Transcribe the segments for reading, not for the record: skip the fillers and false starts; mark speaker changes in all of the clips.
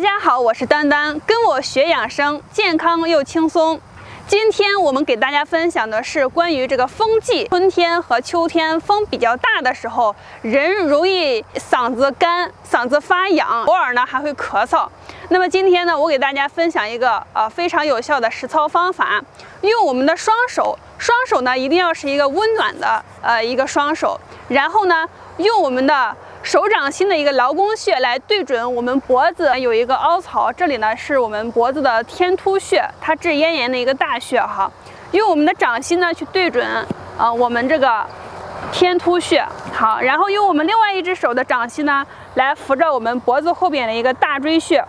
Speaker 1: 家好，我是丹丹，跟我学养生，健康又轻松。今天我们给大家分享的是关于这个风季，春天和秋天风比较大的时候，人容易嗓子干、嗓子发痒，偶尔呢还会咳嗽。那么今天呢，我给大家分享一个非常有效的实操方法，用我们的双手呢一定要是一个温暖的一个双手，然后呢用我们的手掌心的一个劳宫穴来对准我们脖子有一个凹槽，这里呢是我们脖子的天突穴，它治咽炎的一个大穴哈。用我们的掌心呢去对准我们这个天突穴，好，然后用我们另外一只手的掌心呢来扶着我们脖子后边的一个大椎穴。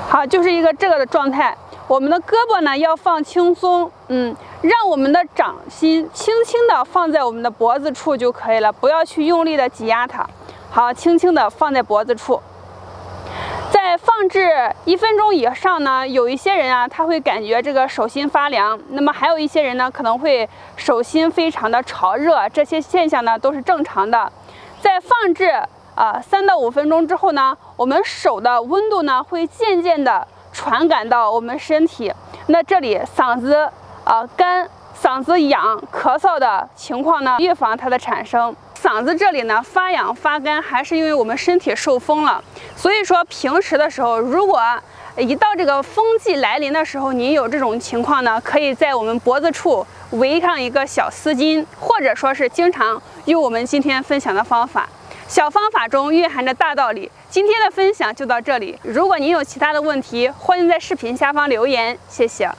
Speaker 1: 好，就是一个这个的状态。我们的胳膊呢要放轻松，让我们的掌心轻轻的放在我们的脖子处就可以了，不要去用力的挤压它。好，轻轻的放在脖子处。在放置1分钟以上呢，有一些人啊，他会感觉这个手心发凉，那么还有一些人呢，可能会手心非常的潮热，这些现象呢都是正常的。在放置3到5分钟之后呢，我们手的温度呢会渐渐的传感到我们身体，那这里嗓子干、嗓子痒、咳嗽的情况呢，预防它的产生。嗓子这里呢发痒发干，还是因为我们身体受风了。所以说平时的时候，如果一到这个风季来临的时候，你有这种情况呢，可以在我们脖子处围上一个小丝巾，或者说是经常用我们今天分享的方法。小方法中蕴含着大道理。今天的分享就到这里，如果您有其他的问题，欢迎在视频下方留言，谢谢。